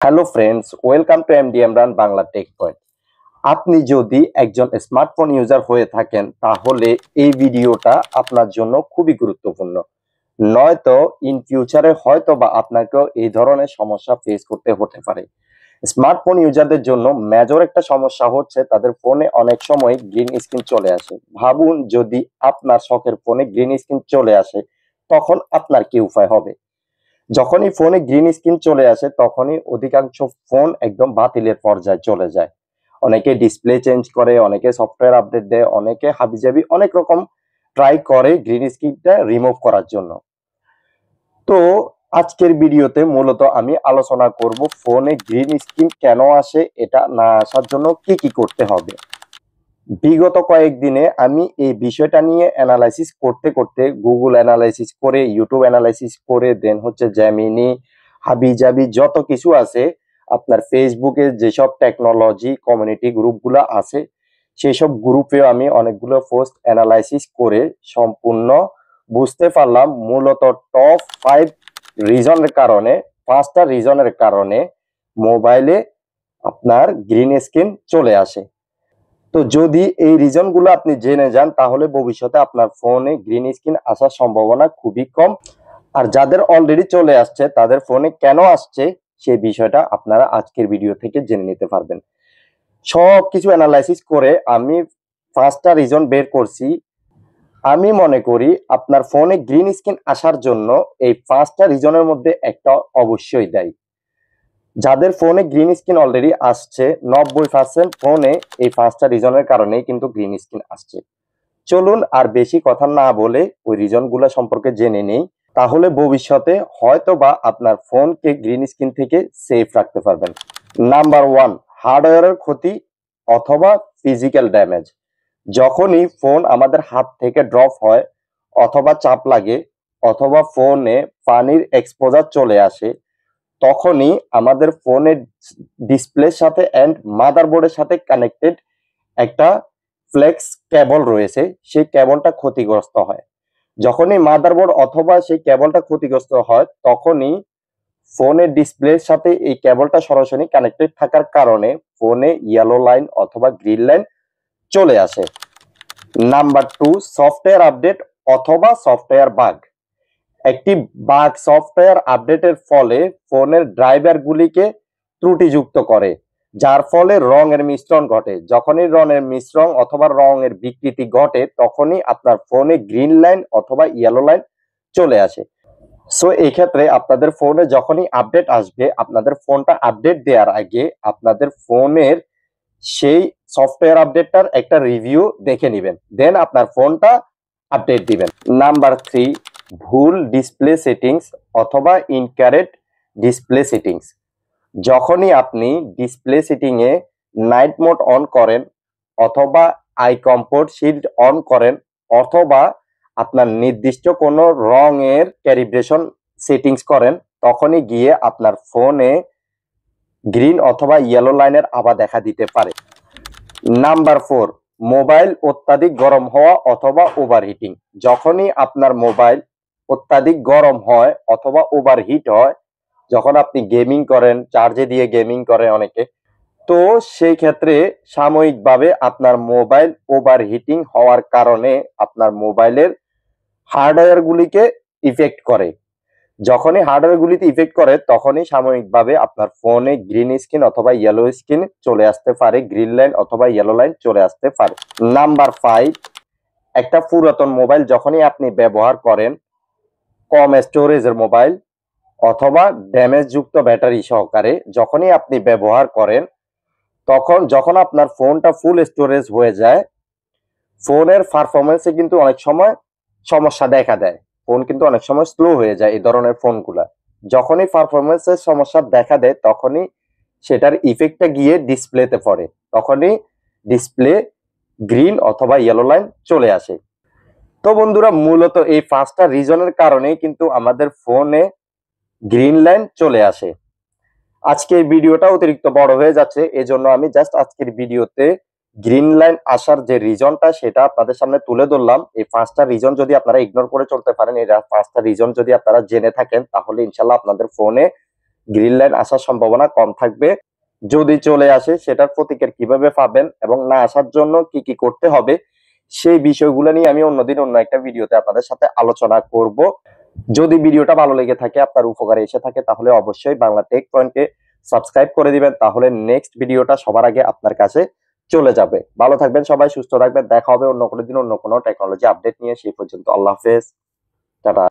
Hello friends, welcome to MD Imran Bangla tech point. আপনি যদি একজন স্মার্টফোন ইউজার হয়ে থাকেন তাহলে এই ভিডিওটা আপনার জন্য খুবই গুরুত্বপূর্ণ। নয়তো ইন ফিউচারে হয়তো বা আপনাকেও এই ধরনের সমস্যা ফেস করতে হতে পারে। স্মার্টফোন ইউজারদের জন্য মেজর একটা সমস্যা হচ্ছে তাদের ফোনে অনেক সময় গ্রিন স্ক্রিন চলে আসে। ভাবুন যদি আপনার শখের ফোনে গ্রিন স্ক্রিন চলে আসে তখন আপনার কি উপায় হবে? যখনই ফোনে গ্রিন স্ক্রিন চলে আসে তখনই অধিকাংশ ফোন একদম বাতিলের পর্যায়ে চলে যায়। অনেকে ডিসপ্লে চেঞ্জ করে, অনেকে সফটওয়্যার আপডেট দেয়, অনেকে হাবিজাবি অনেক রকম ট্রাই করে গ্রিন স্ক্রিনটা রিমুভ করার জন্য। তো আজকের ভিডিওতে মূলত আমি আলোচনা করব ফোনে গ্রিন স্ক্রিন কেন আসে, এটা না আসার জন্য কি কি করতে হবে। বিগত কয়েকদিনে আমি এই বিষয়টা নিয়ে অ্যানালাইসিস করতে করতে গুগল অ্যানালাইসিস করে, ইউটিউব অ্যানালাইসিস করে, দেন হচ্ছে জেমিনি, হাবিজাবি যত কিছু আছে, আপনার ফেসবুকে যেসব টেকনোলজি কমিউনিটি গ্রুপগুলো আছে সেই সব গ্রুপেও আমি অনেকগুলো পোস্ট অ্যানালাইসিস করে সম্পূর্ণ বুঝতে পারলাম মূলত টপ 5 রিজনের কারণে, 5টা রিজনের কারণে মোবাইলে আপনার গ্রিন স্ক্রিন চলে আসে। তো যদি এই রিজনগুলো আপনি জেনে যান তাহলে ভবিষ্যতে আপনার ফোনে গ্রিন স্ক্রিন আসার সম্ভাবনা খুবই কম। আর যাদের অলরেডি চলে আসছে তাদের ফোনে কেন আসছে সেই বিষয়টা আপনারা আজকের ভিডিও থেকে জেনে নিতে পারবেন। সবকিছু অ্যানালাইসিস করে আমি 5টা রিজন বের করছি। আমি মনে করি আপনার ফোনে গ্রিন স্ক্রিন আসার জন্য এই 5টা রিজনের মধ্যে একটা অবশ্যই দায়ী। যাদের ফোনে গ্রিন স্ক্রিন অলরেডি আসছে 90% ফোনে এই 5টা রিজনের কারণেই কিন্তু গ্রিন স্ক্রিন আসছে। চলুন আর বেশি কথা না বলে ওই রিজনগুলো সম্পর্কে জেনে নেই, তাহলে ভবিষ্যতে হয়তো বা আপনার ফোনকে গ্রিন স্ক্রিন থেকে সেফ রাখতে পারবেন। নাম্বার 1, হার্ডওয়্যারের ক্ষতি অথবা ফিজিক্যাল ড্যামেজ। যখনই ফোন আমাদের হাত থেকে ড্রপ হয় অথবা চাপ লাগে অথবা ফোনে পানির এক্সপোজার চলে আসে তখনই আমাদের ফোনের ডিসপ্লের সাথে এন্ড মাদারবোর্ডের সাথে কানেক্টেড একটা ফ্লেক্স কেবল রয়েছে, সেই কেবলটা ক্ষতিগ্রস্ত হয়। যখনই মাদারবোর্ড অথবা সেই কেবলটা ক্ষতিগ্রস্ত হয় তখনই ফোনের ডিসপ্লের সাথে এই কেবলটা সরাসরি কানেক্টেড থাকার কারণে ফোনে ইয়েলো লাইন অথবা গ্রিন লাইন চলে আসে। নাম্বার 2, সফটওয়্যার আপডেট অথবা সফটওয়্যার বাগ। একটি বাগ সফটওয়্যার আপডেটের ফলে ফোনের ড্রাইভারগুলিকে ত্রুটিযুক্ত করে, যার ফলে রঙের মিশ্রণ ঘটে। যখনই রঙের মিশ্রণ অথবা রঙের বিকৃতি ঘটে তখনই আপনার ফোনে গ্রিন লাইন অথবা ইয়েলো লাইন চলে আসে। সো এই ক্ষেত্রে আপনাদের ফোনে যখনই আপডেট আসবে আপনাদের ফোনটা আপডেট দেওয়ার আগে আপনাদের ফোনের সেই সফটওয়্যার আপডেটটার একটা রিভিউ দেখে নেবেন, দেন আপনার ফোনটা আপডেট দিবেন। নাম্বার 3, ভুল ডিসপ্লে সেটিংস অথবা ইনকারেক্ট ডিসপ্লে সেটিংস। যখনই আপনি display setting A night mode on করেন অথবা আই কমফোর্ট শিল্ড অন করেন অথবা আপনার নির্দিষ্ট কোনো রঙের ক্যালিব্রেশন সেটিংস করেন তখনই গিয়ে আপনার ফোনে গ্রিন অথবা ইয়েলো লাইনের আভা দেখা দিতে পারে। নাম্বার 4, মোবাইল অত্যাধিক গরম হওয়া অথবা ওভারহিটিং। যখনই আপনার মোবাইল অত্যাধিক গরম হয় অথবা ওভারহিট হয়, যখন আপনি গেমিং করেন, চার্জে দিয়ে গেমিং করে অনেকে, তো সেই ক্ষেত্রে সাময়িকভাবে আপনার মোবাইল ওভারহিটিং হওয়ার কারণে আপনার মোবাইলের হার্ডওয়্যার গুলিকে ইফেক্ট করে। যখনই হার্ডওয়্যার গুলিতে ইফেক্ট করে তখনই সাময়িকভাবে আপনার ফোনে গ্রিন স্ক্রিন অথবা ইয়েলো স্ক্রিন চলে আসতে পারে, গ্রিন লাইন অথবা ইয়েলো লাইন চলে আসতে পারে। নাম্বার 5, একটা পুরাতন মোবাইল যখনই আপনি ব্যবহার করেন, কম স্টোরেজের মোবাইল অথবা ড্যামেজ যুক্ত ব্যাটারি সহকারে যখনই আপনি ব্যবহার করেন যখন আপনার ফোনটা ফুল স্টোরেজ হয়ে যায় ফোনের পারফরমেন্সে কিন্তু অনেক সময় সমস্যা দেখা দেয়। ফোন কিন্তু অনেক সময় স্লো হয়ে যায় এই ধরনের ফোনগুলা। যখনই পারফরমেন্সের সমস্যা দেখা দেয় তখনই সেটার ইফেক্টটা গিয়ে ডিসপ্লেতে পড়ে, তখনই ডিসপ্লে গ্রিন অথবা ইয়েলো লাইন চলে আসে। তো বন্ধুরা, মূলত এই 5টা রিজনের কারণেই কিন্তু আমাদের ফোনে গ্রিন লাইন চলে আসে। আজকের ভিডিওটা অতিরিক্ত বড় হয়ে যাচ্ছে, এজন্য আমি জাস্ট আজকের ভিডিওতে গ্রিন লাইন আসার যে রিজনটা সেটা আপনাদের সামনে তুলে ধরলাম। এই 5টা রিজন যদি আপনারা ইগনোর করে চলতে পারেন, এই 5টা রিজন যদি আপনারা জেনে থাকেন তাহলে ইনশাল্লাহ আপনাদের ফোনে গ্রিন লাইন আসার সম্ভাবনা কম থাকবে। যদি চলে আসে সেটার প্রতিকার কিভাবে পাবেন এবং না আসার জন্য কি কি করতে হবে, সেই বিষয়গুলো নিয়ে আমি অন্যদিন অন্য একটা ভিডিওতে আপনাদের সাথে আলোচনা করব। যদি ভিডিওটা ভালো লেগে থাকে, আপনার উপকারে এসে থাকে, তাহলে অবশ্যই বাংলা টেক পয়েন্টকে সাবস্ক্রাইব করে দিবেন। তাহলে নেক্সট ভিডিওটা সবার আগে আপনার কাছে চলে যাবে। ভালো থাকবেন সবাই, সুস্থ থাকবেন। দেখা হবে অন্য কোনো দিন অন্য কোনো টেকনোলজি আপডেট নিয়ে। সেই পর্যন্ত আল্লাহ হাফেজ, টাটা।